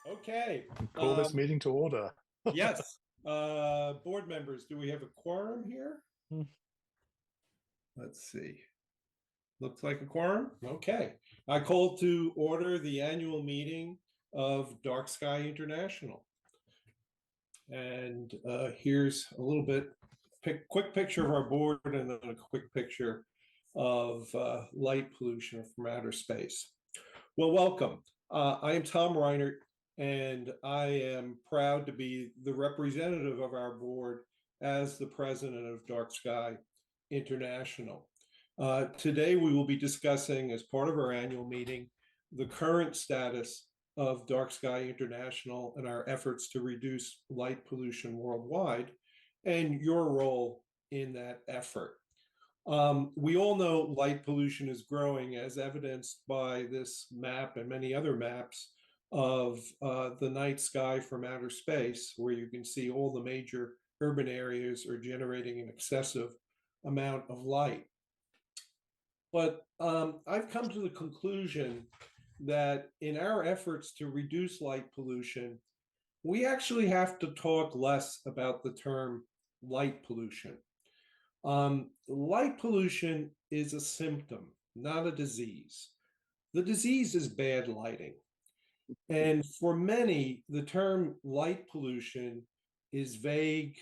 Okay. Call this meeting to order. Yes. Board members, do we have a quorum here? Let's see. Looks like a quorum. Okay. I call to order the annual meeting of DarkSky International. And here's a little bit, quick picture of our board and then a quick picture of light pollution from outer space. Well, welcome. I am Tom Reinert, and I am proud to be the representative of our board as the president of DarkSky International. Today, we will be discussing, as part of our annual meeting, the current status of DarkSky International and our efforts to reduce light pollution worldwide, and your role in that effort. We all know light pollution is growing, as evidenced by this map and many other maps of the night sky from outer space, where you can see all the major urban areas are generating an excessive amount of light. But I've come to the conclusion that in our efforts to reduce light pollution, we actually have to talk less about the term light pollution. Light pollution is a symptom, not a disease. The disease is bad lighting. And for many, the term light pollution is vague,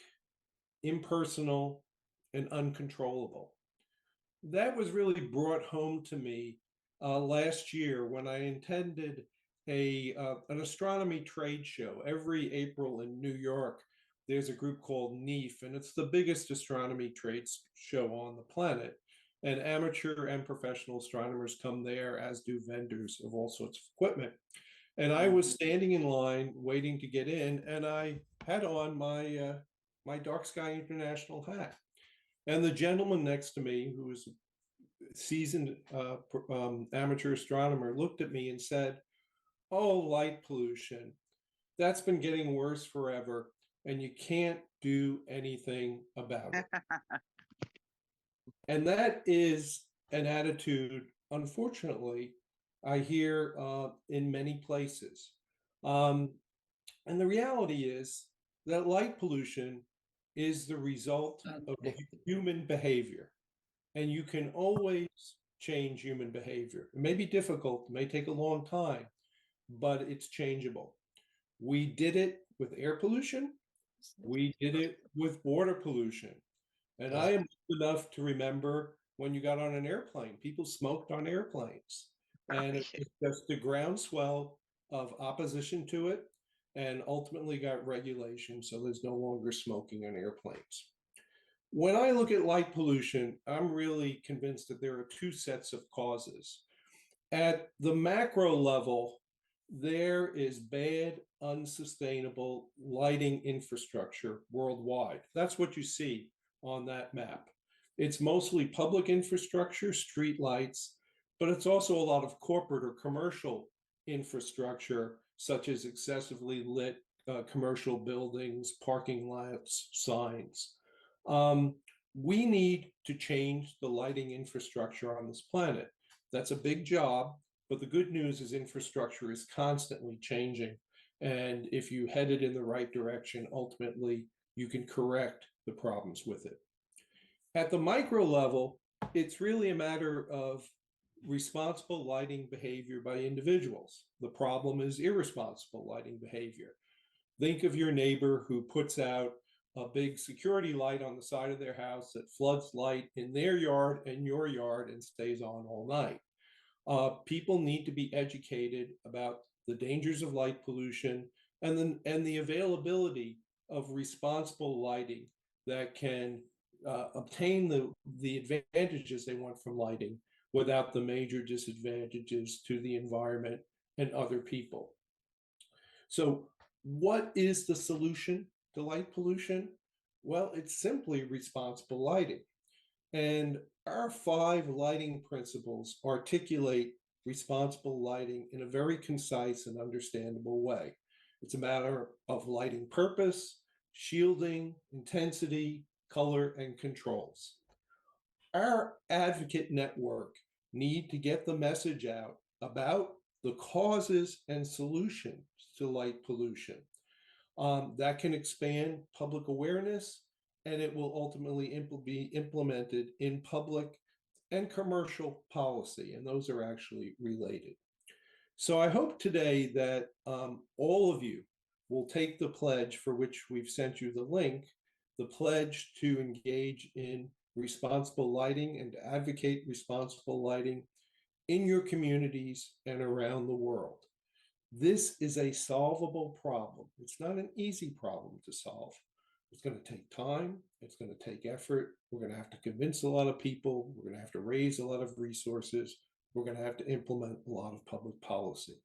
impersonal, and uncontrollable. That was really brought home to me last year when I attended an astronomy trade show. Every April in New York, there's a group called NEAF, and it's the biggest astronomy trade show on the planet. And amateur and professional astronomers come there, as do vendors of all sorts of equipment. And I was standing in line waiting to get in, and I had on my DarkSky International hat. And the gentleman next to me, who was a seasoned amateur astronomer, looked at me and said, "Oh, light pollution, that's been getting worse forever, and you can't do anything about it." And that is an attitude, unfortunately, I hear in many places. And the reality is that light pollution is the result of human behavior. And you can always change human behavior. It may be difficult, it may take a long time, but it's changeable. We did it with air pollution. We did it with water pollution. And I am old enough to remember when you got on an airplane, people smoked on airplanes. And it was just the groundswell of opposition to it, and ultimately got regulation, so there's no longer smoking on airplanes. When I look at light pollution, I'm really convinced that there are two sets of causes. At the macro level, there is bad, unsustainable lighting infrastructure worldwide. That's what you see on that map. It's mostly public infrastructure, street lights, but it's also a lot of corporate or commercial infrastructure, such as excessively lit commercial buildings, parking lots, signs. We need to change the lighting infrastructure on this planet. That's a big job, but the good news is infrastructure is constantly changing. And if you head it in the right direction, ultimately, you can correct the problems with it. At the micro level, it's really a matter of responsible lighting behavior by individuals. The problem is irresponsible lighting behavior. Think of your neighbor who puts out a big security light on the side of their house that floods light in their yard and your yard and stays on all night. People need to be educated about the dangers of light pollution and the availability of responsible lighting that can obtain the advantages they want from lighting without the major disadvantages to the environment and other people. So what is the solution to light pollution? Well, it's simply responsible lighting. And our 5 lighting principles articulate responsible lighting in a very concise and understandable way. It's a matter of lighting purpose, shielding, intensity, color, and controls. Our advocate network need to get the message out about the causes and solutions to light pollution. That can expand public awareness, and it will ultimately be implemented in public and commercial policy, and those are actually related. So I hope today that all of you will take the pledge for which we've sent you the link, the pledge to engage in responsible lighting and to advocate responsible lighting in your communities and around the world. This is a solvable problem. It's not an easy problem to solve. It's going to take time. It's going to take effort. We're going to have to convince a lot of people. We're going to have to raise a lot of resources. We're going to have to implement a lot of public policy.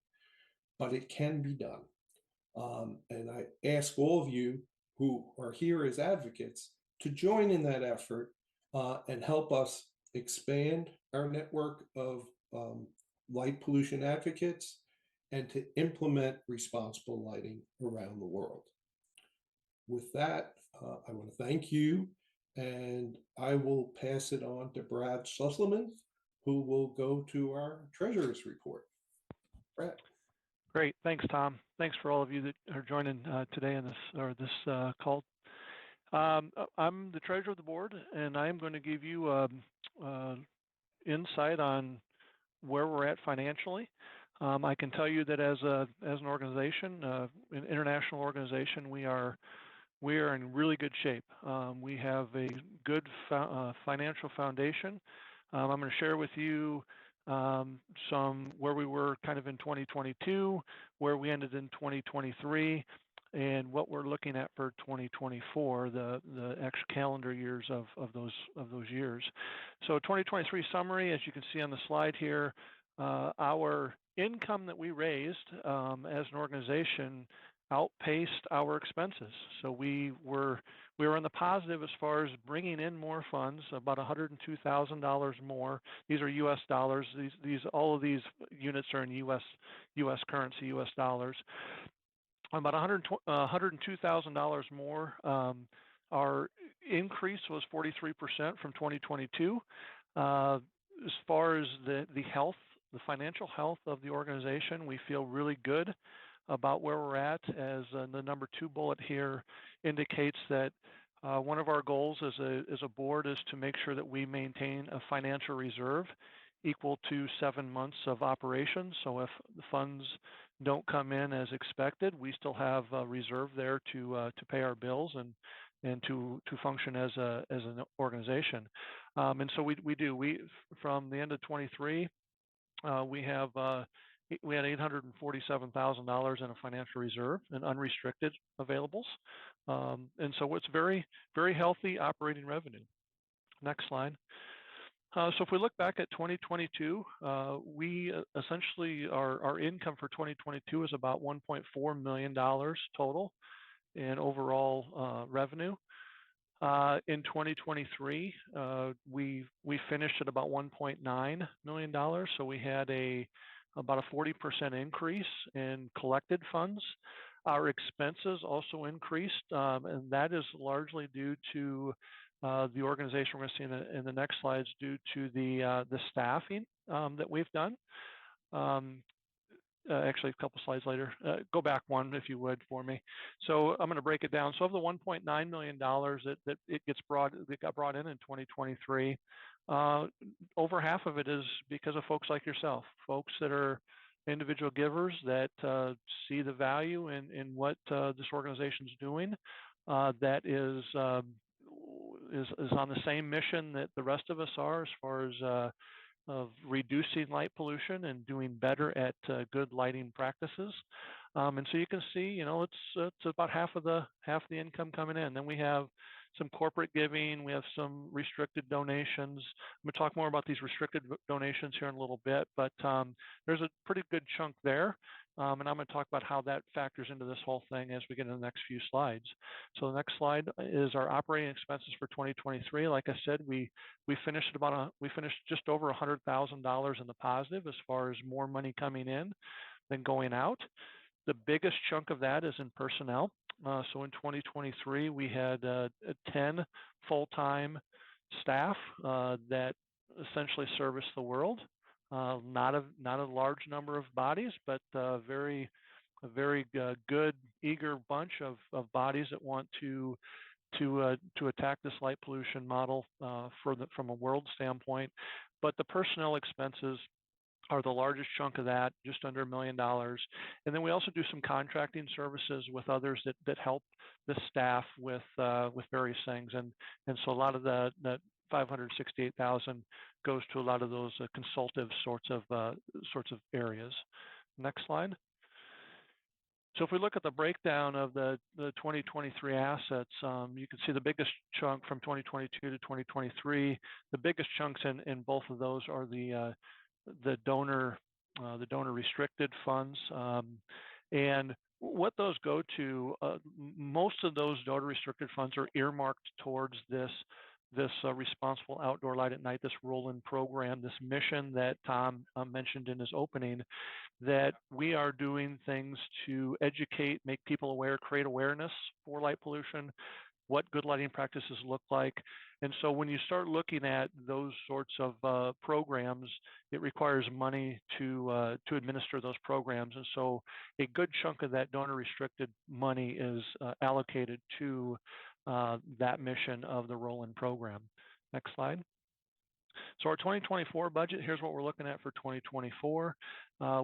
But it can be done. And I ask all of you who are here as advocates to join in that effort and help us expand our network of light pollution advocates and to implement responsible lighting around the world. With that, I want to thank you, and I will pass it on to Brad Schlusselman, who will go to our treasurer's report. Brad. Great, thanks, Tom. Thanks for all of you that are joining today in this call. I'm the treasurer of the board, and I'm going to give you insight on where we're at financially. I can tell you that as an organization, an international organization, we are in really good shape. We have a good financial foundation. I'm going to share with you some where we were kind of in 2022, where we ended in 2023, and what we're looking at for 2024, the actual calendar years of those years. So 2023 summary, as you can see on the slide here, our income that we raised as an organization outpaced our expenses. So we were in the positive as far as bringing in more funds, about $102,000 more. These are U.S. dollars. All of these units are in U.S. currency, U.S. dollars. About $102,000 more. Our increase was 43% from 2022. As far as the health, the financial health of the organization, we feel really good about where we're at, as the number 2 bullet here indicates that one of our goals as a board is to make sure that we maintain a financial reserve equal to 7 months of operations. So if the funds don't come in as expected, we still have a reserve there to pay our bills and to function as an organization. And so we do. From the end of 23, we had $847,000 in a financial reserve and unrestricted availables. And so it's very, very healthy operating revenue. Next slide. So if we look back at 2022, we essentially, our income for 2022 is about $1.4 million total in overall revenue. In 2023, we finished at about $1.9 million. So we had about a 40% increase in collected funds. Our expenses also increased, and that is largely due to the organization we're going to see in the next slides, due to the staffing that we've done. Actually, a couple slides later. Go back one, if you would, for me. So I'm going to break it down. So of the $1.9 million that got brought in 2023, over half of it is because of folks like yourself, folks that are individual givers that see the value in what this organization is doing, that is on the same mission that the rest of us are, as far as of reducing light pollution and doing better at good lighting practices. And so you can see, it's about half the income coming in. Then we have some corporate giving. We have some restricted donations. I'm going to talk more about these restricted donations here in a little bit, but there's a pretty good chunk there. And I'm going to talk about how that factors into this whole thing as we get into the next few slides. So the next slide is our operating expenses for 2023. Like I said, we finished just over $100,000 in the positive as far as more money coming in than going out. The biggest chunk of that is in personnel. So in 2023, we had 10 full-time staff that essentially service the world. Not a large number of bodies, but a very good, eager bunch of bodies that want to attack this light pollution model from a world standpoint. But the personnel expenses are the largest chunk of that, just under $1 million. And then we also do some contracting services with others that help the staff with various things. And so a lot of that 568,000 goes to a lot of those consultative sorts of areas. Next slide. So if we look at the breakdown of the 2023 assets, you can see the biggest chunk from 2022 to 2023. The biggest chunks in both of those are the donor restricted funds, and what those go to. Most of those donor restricted funds are earmarked towards this responsible outdoor light at night, this roll-in program, this mission that Tom mentioned in his opening, that we are doing things to educate, make people aware, create awareness for light pollution, what good lighting practices look like. And so when you start looking at those sorts of programs, it requires money to administer those programs. And so a good chunk of that donor restricted money is allocated to that mission of the roll-in program. Next slide. So our 2024 budget, here's what we're looking at for 2024.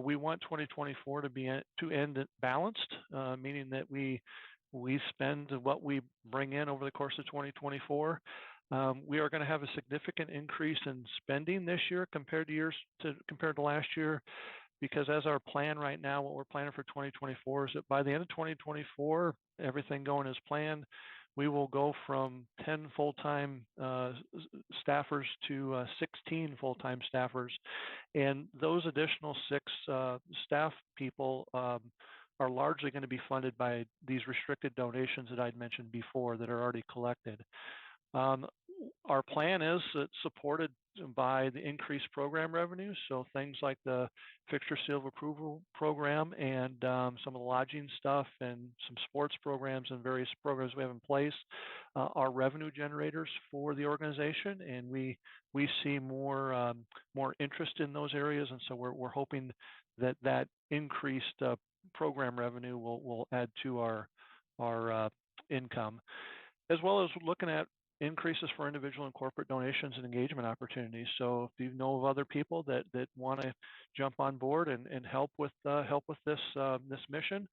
We want 2024 to end balanced, meaning that we spend what we bring in over the course of 2024. We are going to have a significant increase in spending this year compared to last year, because as our plan right now, what we're planning for 2024 is that by the end of 2024, everything going as planned, we will go from 10 full-time staffers to 16 full-time staffers. And those additional 6 staff people are largely going to be funded by these restricted donations that I'd mentioned before that are already collected. Our plan is it's supported by the increased program revenues, so things like the fixture seal of approval program and some of the lodging stuff and some sports programs and various programs we have in place are revenue generators for the organization, and we see more interest in those areas, and so we're hoping that increased program revenue will add to our income, as well as looking at increases for individual and corporate donations and engagement opportunities. So if you know of other people that want to jump on board and help with this mission,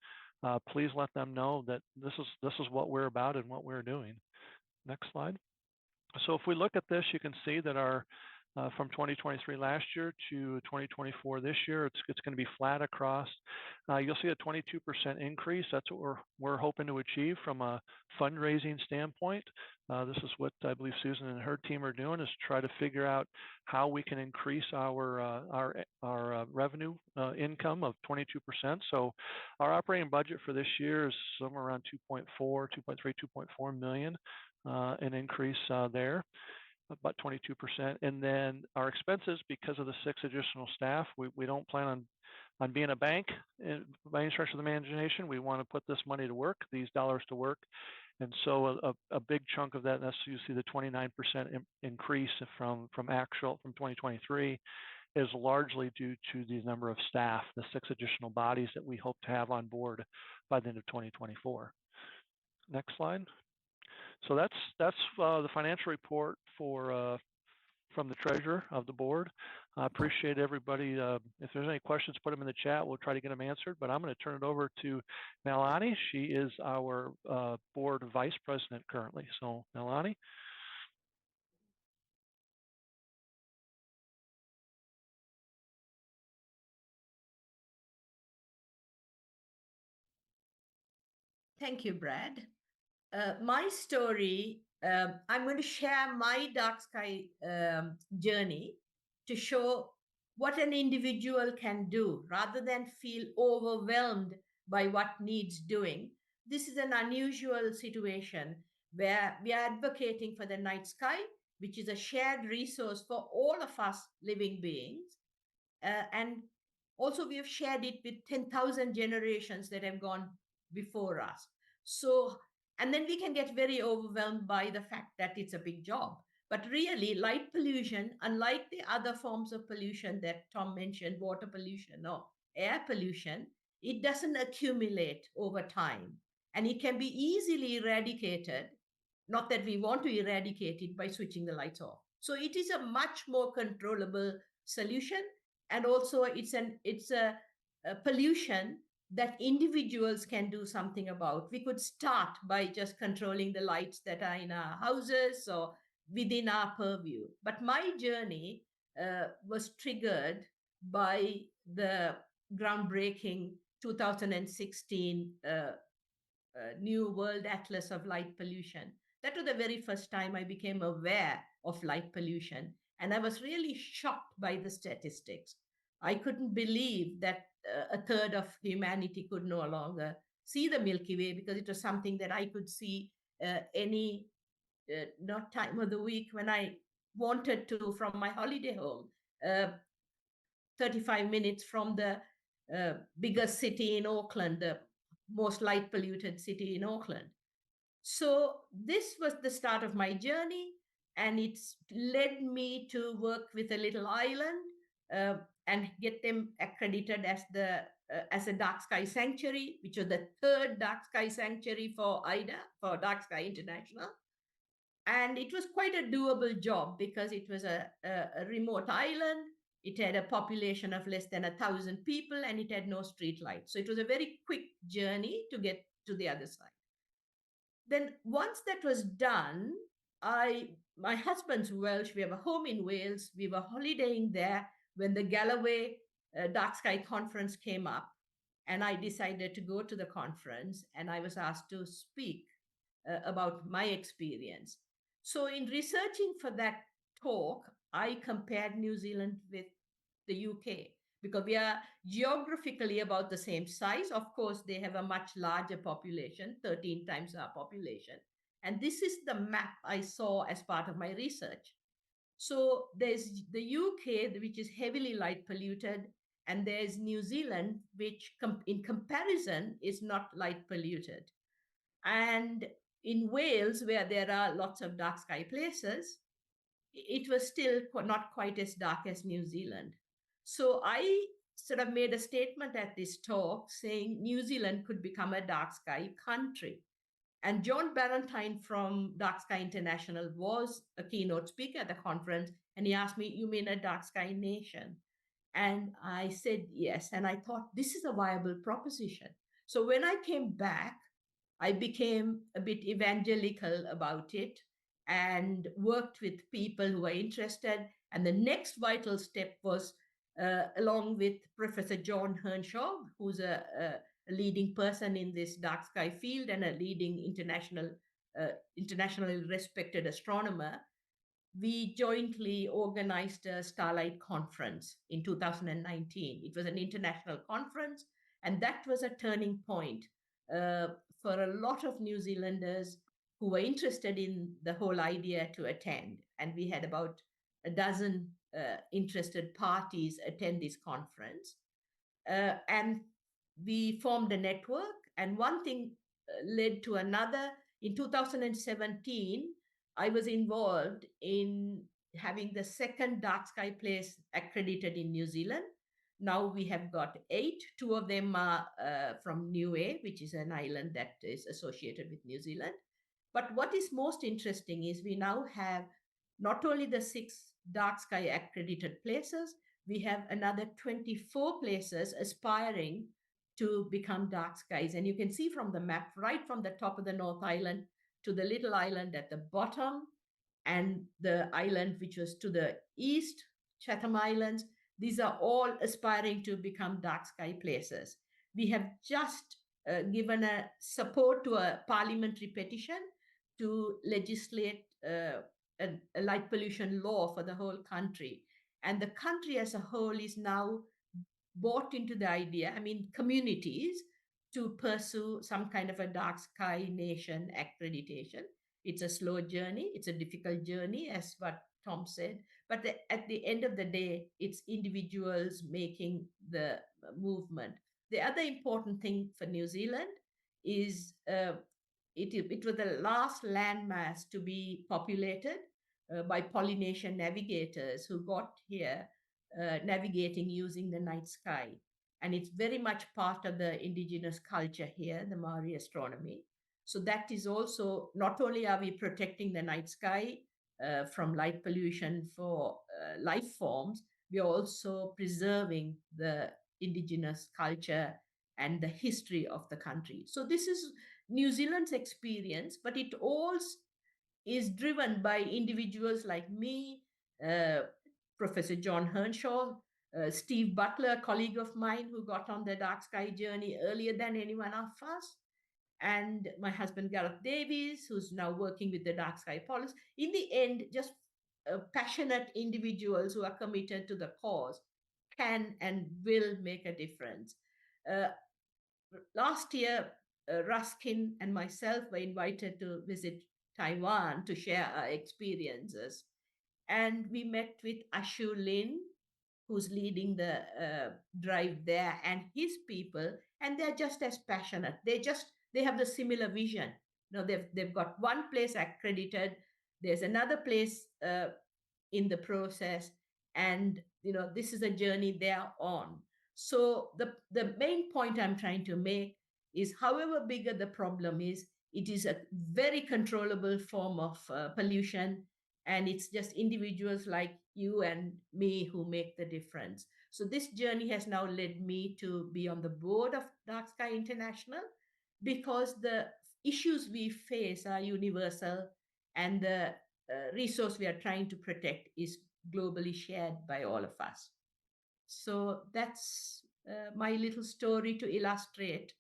please let them know that this is what we're about and what we're doing. Next slide. So if we look at this, you can see that our from 2023 last year to 2024 this year, it's going to be flat across. You'll see a 22% increase. That's what we're hoping to achieve from a fundraising standpoint. This is what I believe Susan and her team are doing, is try to figure out how we can increase our revenue income of 22%. So our operating budget for this year is somewhere around 2.4 million, an increase there, about 22%. And then our expenses, because of the 6 additional staff, we don't plan on being a bank by any stretch of the imagination. We want to put this money to work, these dollars to work. And so a big chunk of that, that's you see the 29% increase from 2023, is largely due to the number of staff, the 6 additional bodies that we hope to have on board by the end of 2024. Next slide. So that's the financial report from the treasurer of the board. I appreciate everybody. If there's any questions, put them in the chat. We'll try to get them answered. But I'm going to turn it over to Melanie. She is our board vice president currently. So Melanie. Thank you, Brad. My story, I'm going to share my DarkSky journey to show what an individual can do rather than feel overwhelmed by what needs doing. This is an unusual situation where we are advocating for the night sky, which is a shared resource for all of us living beings. And also we have shared it with 10,000 generations that have gone before us. So, and then we can get very overwhelmed by the fact that it's a big job. But really, light pollution, unlike the other forms of pollution that Tom mentioned, water pollution or air pollution, it doesn't accumulate over time. And it can be easily eradicated, not that we want to eradicate it by switching the lights off. So it is a much more controllable solution. And also it's a pollution that individuals can do something about. We could start by just controlling the lights that are in our houses or within our purview. But my journey was triggered by the groundbreaking 2016 New World Atlas of Light Pollution. That was the very first time I became aware of light pollution. And I was really shocked by the statistics. I couldn't believe that a third of humanity could no longer see the Milky Way, because it was something that I could see any not time of the week when I wanted to from my holiday home, uh, 35 minutes from the biggest city in Auckland, the most light polluted city in Auckland. So this was the start of my journey, and it's led me to work with a little island and get them accredited as a dark sky sanctuary, which was the third dark sky sanctuary for IDA, for Dark Sky International. And it was quite a doable job because it was a remote island. It had a population of less than 1,000 people, and it had no street lights. So it was a very quick journey to get to the other side. Then once that was done, my husband's Welsh, we have a home in Wales. We were holidaying there when the Galloway Dark Sky conference came up, and I decided to go to the conference, and I was asked to speak about my experience. So in researching for that talk, I compared New Zealand with the UK because we are geographically about the same size. Of course, they have a much larger population, 13 times our population. And this is the map I saw as part of my research. So there's the UK, which is heavily light polluted, and there's New Zealand, which in comparison is not light polluted. And in Wales, where there are lots of dark sky places, it was still not quite as dark as New Zealand. So I sort of made a statement at this talk saying New Zealand could become a dark sky country. And John Barentine from Dark Sky International was a keynote speaker at the conference. And he asked me, "You mean a dark sky nation?" And I said, yes. And I thought, this is a viable proposition. So when I came back, I became a bit evangelical about it and worked with people who were interested. And the next vital step was, along with Professor John Hernshaw, who's a leading person in this dark sky field and a leading internationally respected astronomer, we jointly organized a Starlight Conference in 2019. It was an international conference, and that was a turning point for a lot of New Zealanders who were interested in the whole idea to attend. And we had about a dozen interested parties attend this conference. And we formed a network, and one thing led to another. In 2017, I was involved in having the second dark sky place accredited in New Zealand. Now we have got 8. 2 of them are from Niue, which is an island that is associated with New Zealand. But what is most interesting is we now have not only the 6 dark sky accredited places, we have another 24 places aspiring to become dark skies. And you can see from the map, right from the top of the North Island to the little island at the bottom, and the island which was to the east, Chatham Islands, these are all aspiring to become dark sky places. We have just given a support to a parliamentary petition to legislate a light pollution law for the whole country. And the country as a whole is now bought into the idea, I mean, communities, to pursue some kind of a dark sky nation accreditation. It's a slow journey, it's a difficult journey, as what Tom said. But at the end of the day, it's individuals making the movement. The other important thing for New Zealand is it was the last landmass to be populated by Polynesian navigators who got here navigating using the night sky. And it's very much part of the indigenous culture here, the Maori astronomy. So that is also, not only are we protecting the night sky from light pollution for life forms, we are also preserving the indigenous culture and the history of the country. So this is New Zealand's experience, but it all is driven by individuals like me, Professor John Hernshaw, Steve Butler, a colleague of mine who got on the dark sky journey earlier than anyone of us, and my husband Gareth Davies, who's now working with the Dark Sky Policy. In the end, just passionate individuals who are committed to the cause can and will make a difference. Last year, Ruskin and myself were invited to visit Taiwan to share our experiences. And we met with Ashu Lin, who's leading the drive there, and his people, and they're just as passionate. They have the similar vision. They've got one place accredited. There's another place in the process, and this is a journey they're on. So the main point I'm trying to make is, however bigger the problem is, it is a very controllable form of pollution, and it's just individuals like you and me who make the difference. So this journey has now led me to be on the board of Dark Sky International, because the issues we face are universal, and the resource we are trying to protect is globally shared by all of us. So that's my little story to illustrate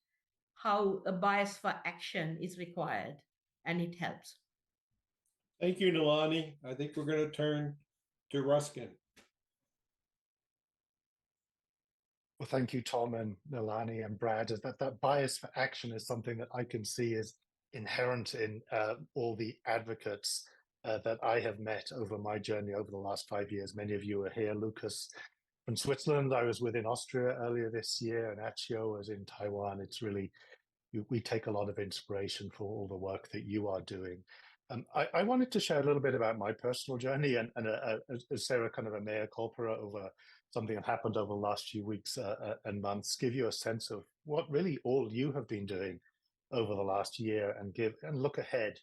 how a bias for action is required, and it helps. Thank you, Nalani. I think we're going to turn to Ruskin. Well, thank you, Tom and Nalani and Brad. That bias for action is something that I can see is inherent in all the advocates that I have met over my journey over the last 5 years. Many of you are here. Lucas from Switzerland, I was with in Austria earlier this year, and Achio was in Taiwan. It's really, we take a lot of inspiration for all the work that you are doing. I wanted to share a little bit about my personal journey and Sarah, kind of a mea culpa over something that happened over the last few weeks and months, give you a sense of what really all you have been doing over the last year, and look ahead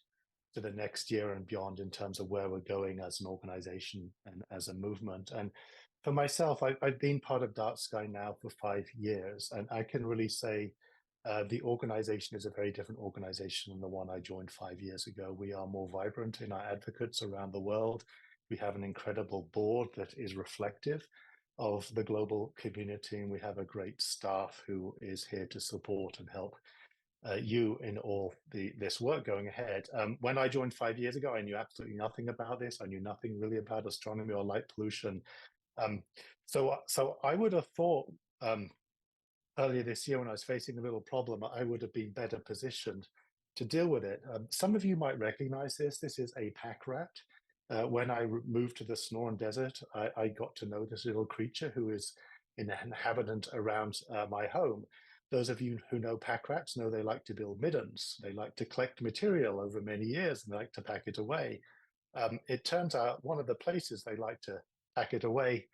to the next year and beyond in terms of where we're going as an organization and as a movement. And for myself, I've been part of DarkSky now for 5 years, and I can really say the organization is a very different organization than the one I joined 5 years ago. We are more vibrant in our advocates around the world. We have an incredible board that is reflective of the global community, and we have a great staff who is here to support and help you in all this work going ahead. When I joined 5 years ago, I knew absolutely nothing about this. I knew nothing really about astronomy or light pollution. So I would have thought earlier this year, when I was facing a little problem, I would have been better positioned to deal with it. Some of you might recognize this. This is a pack rat. When I moved to the Sonoran Desert, I got to know this little creature who is an inhabitant around my home. Those of you who know pack rats know they like to build middens. They like to collect material over many years, and they like to pack it away. It turns out one of the places they like to pack it away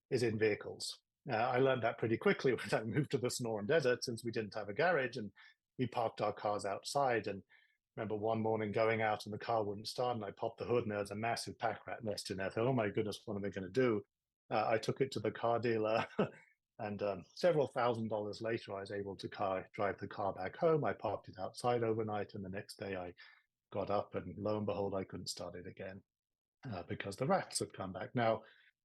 is in vehicles. I learned that pretty quickly when I moved to the Sonoran Desert, since we didn't have a garage and we parked our cars outside. And I remember one morning going out and the car wouldn't start, and I popped the hood and there was a massive pack rat nest in there. I thought, oh my goodness, what am I going to do? I took it to the car dealer and several $1,000s later, I was able to drive the car back home. I parked it outside overnight, and the next day I got up and lo and behold, I couldn't start it again because the rats had come back. Now,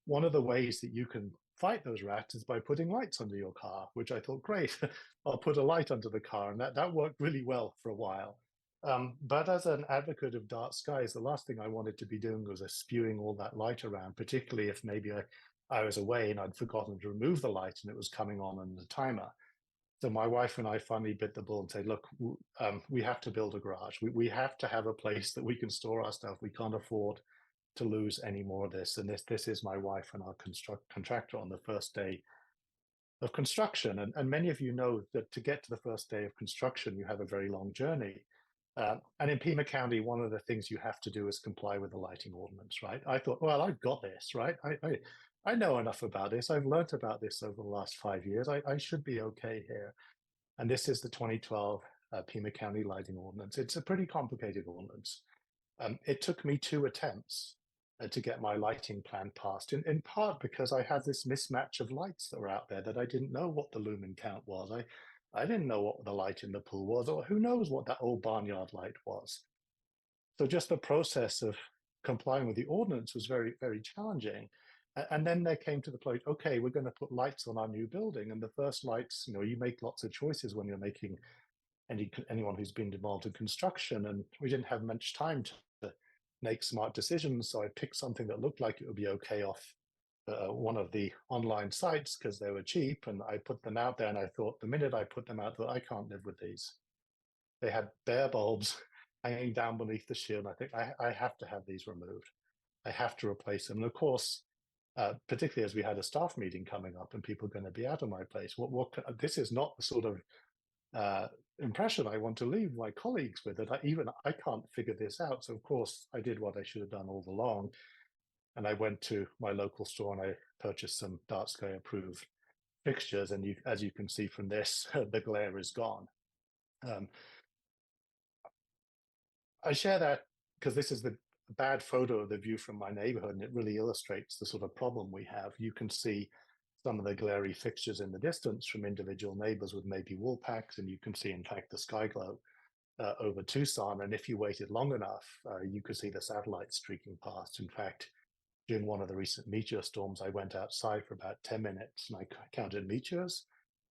one of the ways that you can fight those rats is by putting lights under your car, which I thought, great, I'll put a light under the car. And that worked really well for a while. But as an advocate of dark skies, the last thing I wanted to be doing was spewing all that light around, particularly if maybe I was away and I'd forgotten to remove the light and it was coming on the timer. So my wife and I finally bit the bullet and said, look, we have to build a garage. We have to have a place that we can store our stuff. We can't afford to lose any more of this. And this is my wife and our contractor on the first day of construction. And many of you know that to get to the first day of construction, you have a very long journey. And in Pima County, one of the things you have to do is comply with the lighting ordinance, right? I thought, well, I've got this, right? I know enough about this. I've learned about this over the last 5 years. I should be okay here. And this is the 2012 Pima County lighting ordinance. It's a pretty complicated ordinance. It took me 2 attempts to get my lighting plan passed, in part because I had this mismatch of lights that were out there that I didn't know what the lumen count was. I didn't know what the light in the pool was, or who knows what that old barnyard light was. So just the process of complying with the ordinance was very, very challenging. And then there came to the point, okay, we're going to put lights on our new building. And the first lights, you make lots of choices when you're making anyone who's been involved in construction. And we didn't have much time to make smart decisions. So I picked something that looked like it would be okay off one of the online sites because they were cheap, and I put them out there, and I thought the minute I put them out there, I can't live with these. They had bare bulbs hanging down beneath the shield. I think I have to have these removed. I have to replace them. And of course, particularly as we had a staff meeting coming up and people are going to be out of my place, this is not the sort of impression I want to leave my colleagues with, that I can't figure this out. So of course I did what I should have done all along. And I went to my local store and I purchased some DarkSky approved fixtures. And as you can see from this, the glare is gone. I share that because this is the bad photo of the view from my neighborhood, and it really illustrates the sort of problem we have. You can see some of the glary fixtures in the distance from individual neighbors with maybe wool packs, and you can see, in fact, the sky glow over Tucson. And if you waited long enough, you could see the satellites streaking past. In fact, during one of the recent meteor storms, I went outside for about 10 minutes and I counted meteors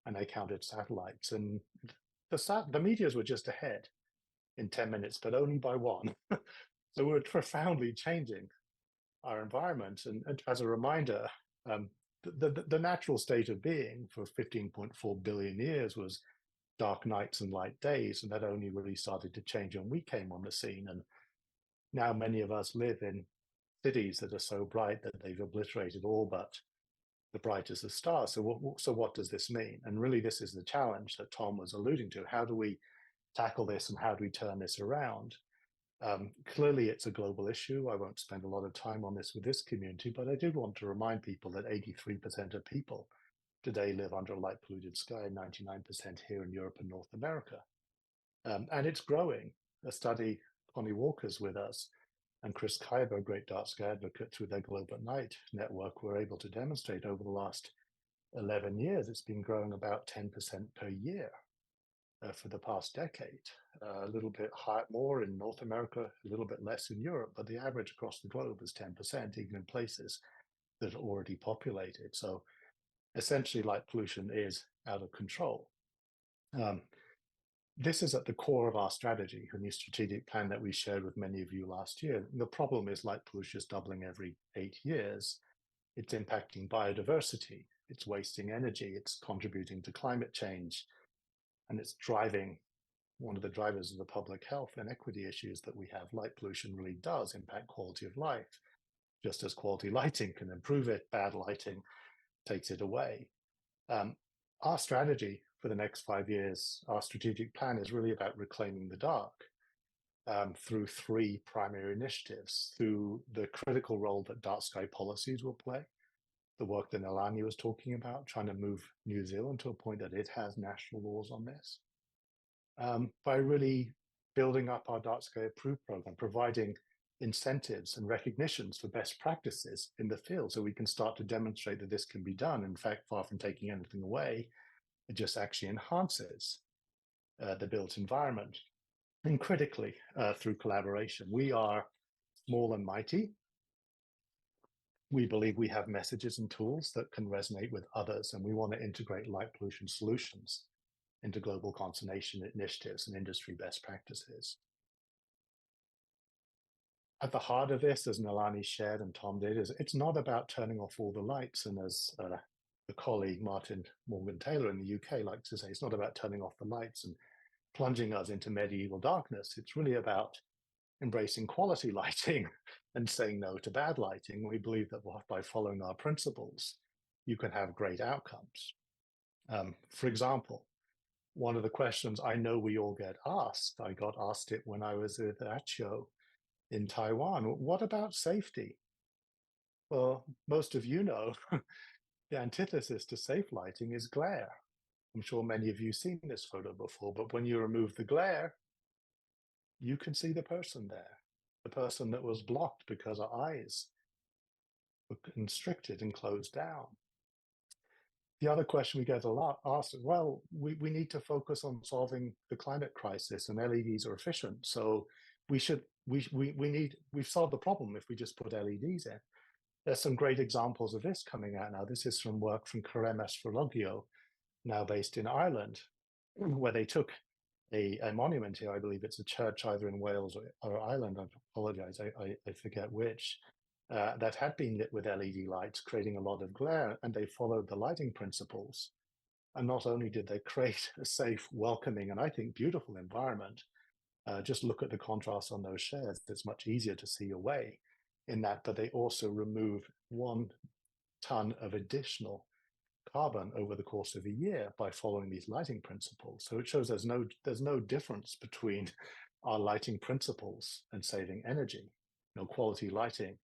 and I counted satellites. And the meteors were just ahead in 10 minutes, but only by one. So we're profoundly changing our environment. And as a reminder, the natural state of being for 15.4 billion years was dark nights and light days. And that only really started to change when we came on the scene. And now many of us live in cities that are so bright that they've obliterated all but the brightest of stars. So what does this mean? And really, this is the challenge that Tom was alluding to. How do we tackle this and how do we turn this around? Clearly, it's a global issue. I won't spend a lot of time on this with this community, but I did want to remind people that 83% of people today live under a light polluted sky, 99% here in Europe and North America. And it's growing. A study, Connie Walker's with us, and Chris Kyber, a great DarkSky advocate through their Globe at Night network, were able to demonstrate over the last 11 years, it's been growing about 10% per year for the past decade. A little bit higher, more in North America, a little bit less in Europe, but the average across the globe is 10%, even in places that are already populated. So essentially, light pollution is out of control. This is at the core of our strategy, a new strategic plan that we shared with many of you last year. The problem is light pollution is doubling every 8 years. It's impacting biodiversity. It's wasting energy. It's contributing to climate change. And it's driving one of the drivers of the public health and equity issues that we have. Light pollution really does impact quality of life. Just as quality lighting can improve it, bad lighting takes it away. Our strategy for the next 5 years, our strategic plan, is really about reclaiming the dark through 3 primary initiatives, through the critical role that DarkSky policies will play, the work that Nalani was talking about, trying to move New Zealand to a point that it has national laws on this, by really building up our DarkSky approved program, providing incentives and recognitions for best practices in the field so we can start to demonstrate that this can be done. In fact, far from taking anything away, it just actually enhances the built environment. And critically, through collaboration. We are small and mighty. We believe we have messages and tools that can resonate with others, and we want to integrate light pollution solutions into global conservation initiatives and industry best practices. At the heart of this, as Nalani shared and Tom did, is it's not about turning off all the lights. And as the colleague Martin Morgan-Taylor in the UK likes to say, it's not about turning off the lights and plunging us into medieval darkness. It's really about embracing quality lighting and saying no to bad lighting. We believe that by following our principles, you can have great outcomes. For example, one of the questions I know we all get asked, I got asked it when I was at that show in Taiwan. What about safety? Well, most of you know the antithesis to safe lighting is glare. I'm sure many of you have seen this photo before, but when you remove the glare, you can see the person there, the person that was blocked because our eyes were constricted and closed down. The other question we get a lot asked, well, we need to focus on solving the climate crisis, and LEDs are efficient. So we've solved the problem if we just put LEDs in. There's some great examples of this coming out now. This is from work from Carem Astrologio, now based in Ireland, where they took a monument here. I believe it's a church either in Wales or Ireland. I apologize, I forget which. That had been lit with LED lights, creating a lot of glare, and they followed the lighting principles. And not only did they create a safe, welcoming, and I think beautiful environment, just look at the contrast on those shares. It's much easier to see your way in that, but they also removed 1 ton of additional carbon over the course of a year by following these lighting principles. So it shows there's no difference between our lighting principles and saving energy. Quality lighting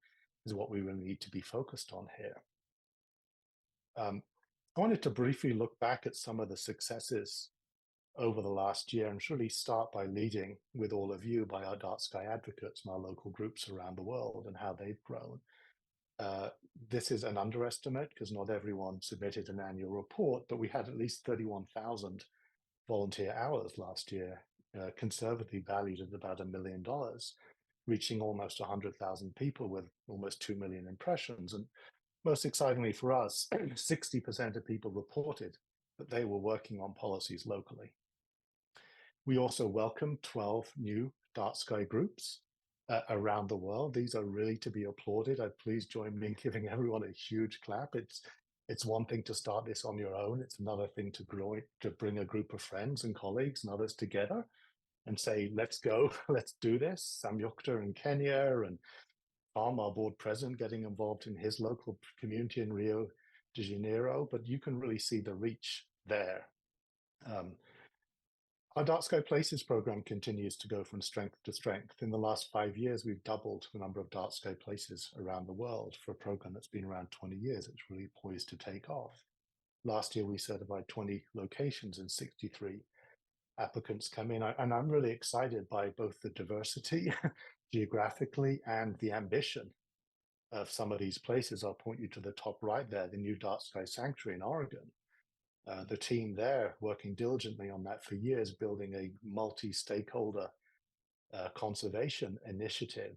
is what we really need to be focused on here. I wanted to briefly look back at some of the successes over the last year and really start by leading with all of you, by our DarkSky advocates and our local groups around the world and how they've grown. This is an underestimate because not everyone submitted an annual report, but we had at least 31,000 volunteer hours last year, conservatively valued at about $1 million, reaching almost 100,000 people with almost 2 million impressions. And most excitingly for us, 60% of people reported that they were working on policies locally. We also welcomed 12 new DarkSky groups around the world. These are really to be applauded. Please join me in giving everyone a huge clap. It's one thing to start this on your own. It's another thing to grow it, to bring a group of friends and colleagues and others together and say, let's go, let's do this. Sam Yukta in Kenya and Tom, our board president, getting involved in his local community in Rio de Janeiro, but you can really see the reach there. Our DarkSky Places program continues to go from strength to strength. In the last 5 years, we've doubled the number of DarkSky Places around the world. For a program that's been around 20 years, it's really poised to take off. Last year, we certified 20 locations and 63 applicants come in. And I'm really excited by both the diversity geographically and the ambition of some of these places. I'll point you to the top right there, the new DarkSky Sanctuary in Oregon. The team there working diligently on that for years, building a multi-stakeholder conservation initiative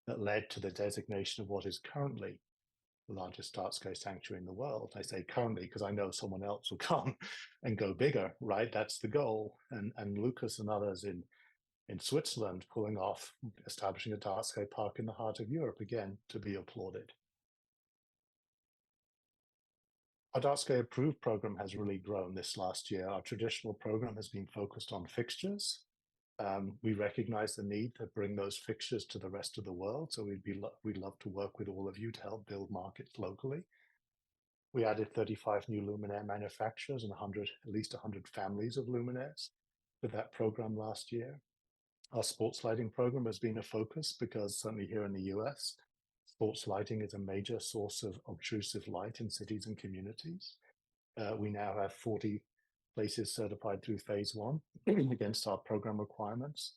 that led to the designation of what is currently the largest DarkSky sanctuary in the world. I say currently because I know someone else will come and go bigger, right? That's the goal. And Lucas and others in Switzerland pulling off, establishing a DarkSky park in the heart of Europe, again, to be applauded. Our DarkSky Approved program has really grown this last year. Our traditional program has been focused on fixtures. We recognize the need to bring those fixtures to the rest of the world. So we'd love to work with all of you to help build markets locally. We added 35 new luminaire manufacturers and at least 100 families of luminaires with that program last year. Our sports lighting program has been a focus because certainly here in the US, sports lighting is a major source of obtrusive light in cities and communities. We now have 40 places certified through phase 1 against our program requirements,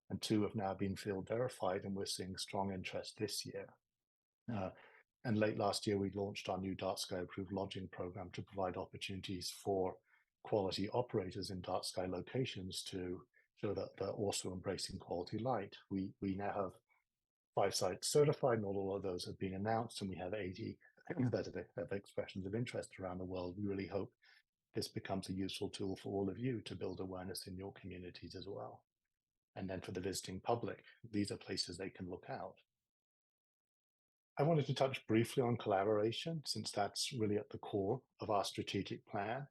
and 2 have now been field verified, and we're seeing strong interest this year. And late last year, we launched our new DarkSky Approved Lodging program to provide opportunities for quality operators in DarkSky locations to show that they're also embracing quality light. We now have 5 sites certified. Not all of those have been announced, and we have 80 that have expressions of interest around the world. We really hope this becomes a useful tool for all of you to build awareness in your communities as well. And then for the visiting public, these are places they can look out. I wanted to touch briefly on collaboration, since that's really at the core of our strategic plan.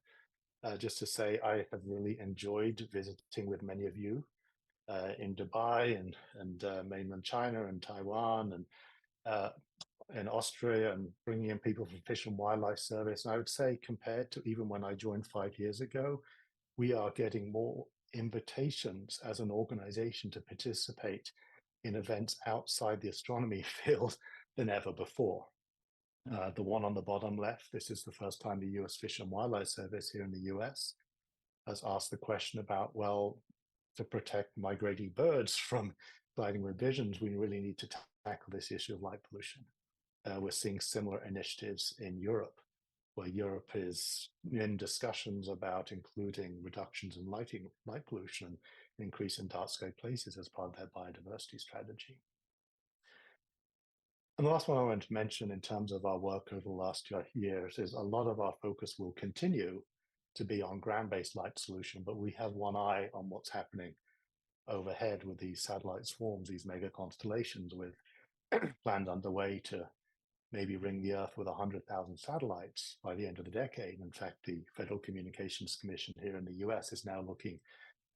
Just to say, I have really enjoyed visiting with many of you in Dubai and mainland China and Taiwan and Austria, and bringing in people from Fish and Wildlife Service. And I would say, compared to even when I joined 5 years ago, we are getting more invitations as an organization to participate in events outside the astronomy field than ever before. The one on the bottom left, this is the first time the US Fish and Wildlife Service here in the US has asked the question about, well, to protect migrating birds from gliding revisions, we really need to tackle this issue of light pollution. We're seeing similar initiatives in Europe, where Europe is in discussions about including reductions in light pollution and increase in dark sky places as part of their biodiversity strategy. And the last one I want to mention in terms of our work over the last years is a lot of our focus will continue to be on ground-based light solution, but we have one eye on what's happening overhead with these satellite swarms, these mega constellations, with plans underway to maybe ring the Earth with 100,000 satellites by the end of the decade. In fact, the Federal Communications Commission here in the US is now looking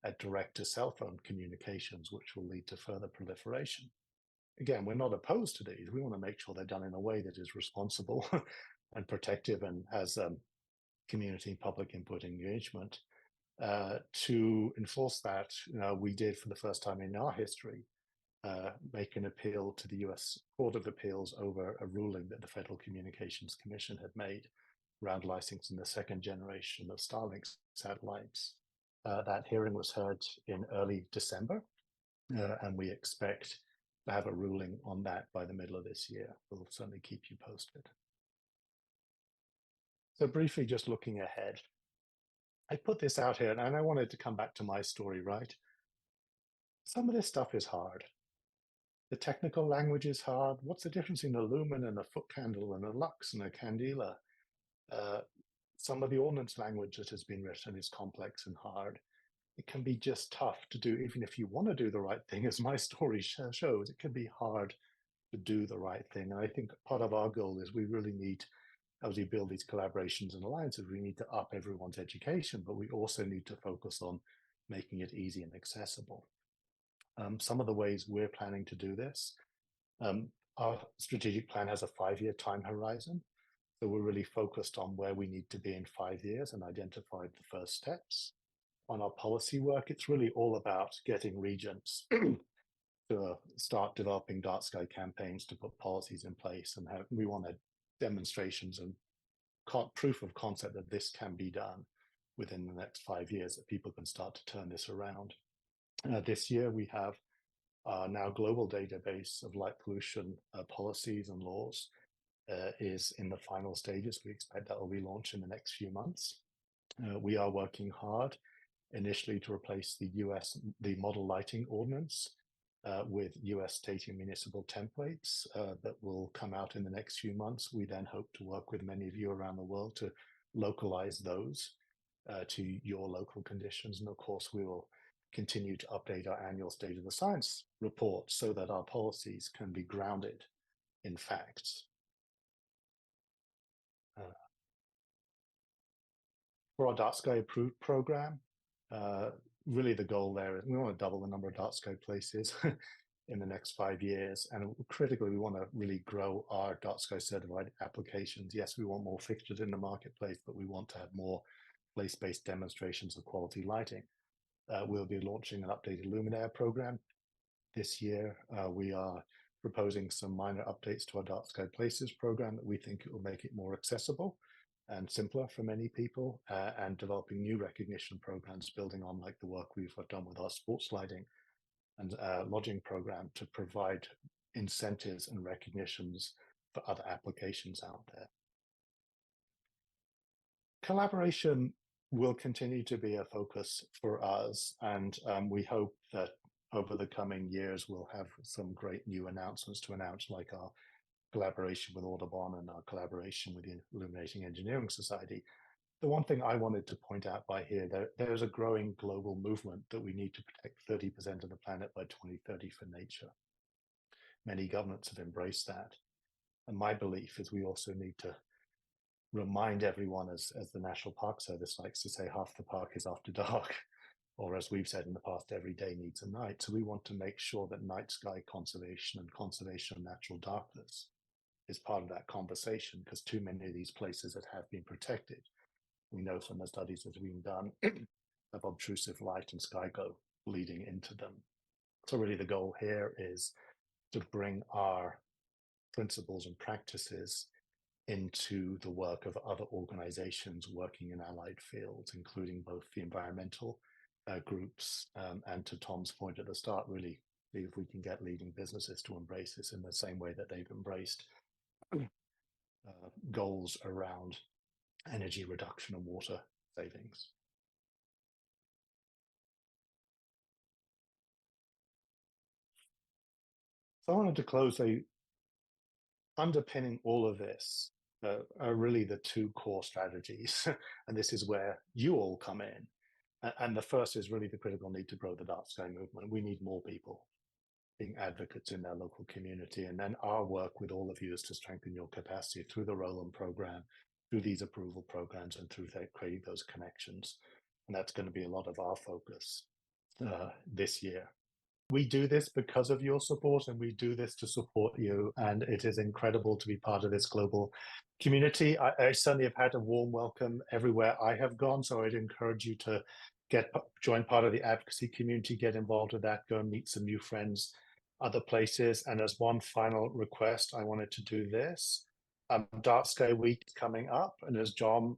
at direct-to-cell phone communications, which will lead to further proliferation. Again, we're not opposed to these. We want to make sure they're done in a way that is responsible and protective and has community public input engagement. To enforce that, we did for the first time in our history make an appeal to the US Court of Appeals over a ruling that the Federal Communications Commission had made around licensing the second generation of Starlink satellites. That hearing was heard in early December, and we expect to have a ruling on that by the middle of this year. We'll certainly keep you posted. So briefly, just looking ahead, I put this out here and I wanted to come back to my story, right? Some of this stuff is hard. The technical language is hard. What's the difference in a lumen and a foot candle and a lux and a candela? Some of the ordnance language that has been written is complex and hard. It can be just tough to do, even if you want to do the right thing, as my story shows, it can be hard to do the right thing. And I think part of our goal is we really need, as we build these collaborations and alliances, we need to up everyone's education, but we also need to focus on making it easy and accessible. Some of the ways we're planning to do this, our strategic plan has a 5-year time horizon. So we're really focused on where we need to be in 5 years and identified the first steps. On our policy work, it's really all about getting regions to start developing dark sky campaigns to put policies in place, and we want demonstrations and proof of concept that this can be done within the next 5 years, that people can start to turn this around. This year, we have our now global database of light pollution policies and laws is in the final stages. We expect that will be launched in the next few months. We are working hard initially to replace the model lighting ordinance with US state and municipal templates that will come out in the next few months. We then hope to work with many of you around the world to localize those to your local conditions. And of course, we will continue to update our annual State of the Science report so that our policies can be grounded in facts. For our Dark Sky Approved program, really the goal there is we want to double the number of dark sky places in the next 5 years. And critically, we want to really grow our dark sky certified applications. Yes, we want more fixtures in the marketplace, but we want to have more place-based demonstrations of quality lighting. We'll be launching an updated luminaire program this year. We are proposing some minor updates to our dark sky places program that we think it will make it more accessible and simpler for many people, and developing new recognition programs building on like the work we've done with our sports lighting and lodging program to provide incentives and recognitions for other applications out there. Collaboration will continue to be a focus for us, and we hope that over the coming years we'll have some great new announcements to announce, like our collaboration with Audubon and our collaboration with the Illuminating Engineering Society. The one thing I wanted to point out by here, there's a growing global movement that we need to protect 30% of the planet by 2030 for nature. Many governments have embraced that. And my belief is we also need to remind everyone, as the National Park Service likes to say, half the park is after dark, or as we've said in the past, every day needs a night. So we want to make sure that night sky conservation and conservation of natural darkness is part of that conversation, because too many of these places that have been protected, we know from the studies that have been done, of obtrusive light and sky glow bleeding into them. So really the goal here is to bring our principles and practices into the work of other organizations working in allied fields, including both the environmental groups and, to Tom's point at the start, really see if we can get leading businesses to embrace this in the same way that they've embraced goals around energy reduction and water savings. So I wanted to close underpinning all of this are really the two core strategies. And this is where you all come in. And the first is really the critical need to grow the dark sky movement. We need more people being advocates in their local community. And then our work with all of you is to strengthen your capacity through the Roland program, through these approval programs, and through creating those connections. And that's going to be a lot of our focus this year. We do this because of your support, and we do this to support you. And it is incredible to be part of this global community. I certainly have had a warm welcome everywhere I have gone. So I'd encourage you to join part of the advocacy community, get involved with that, go and meet some new friends, other places. And as one final request, I wanted to do this. Dark Sky Week is coming up, and as Tom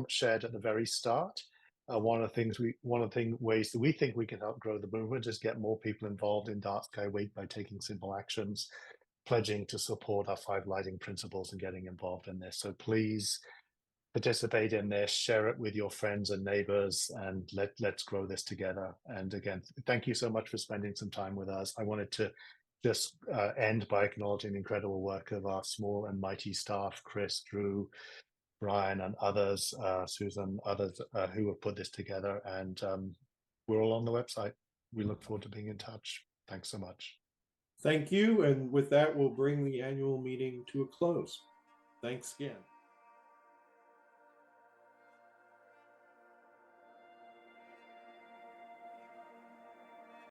shared at the very start, one of the ways that we think we can help grow the movement is get more people involved in Dark Sky Week by taking simple actions, pledging to support our 5 lighting principles and getting involved in this. So please participate in this, share it with your friends and neighbors, and let's grow this together. And again, thank you so much for spending some time with us. I wanted to just end by acknowledging the incredible work of our small and mighty staff, Chris, Drew, Brian, and others, Susan, others who have put this together. And we're all on the website. We look forward to being in touch. Thanks so much. Thank you. And with that, we'll bring the annual meeting to a close. Thanks again.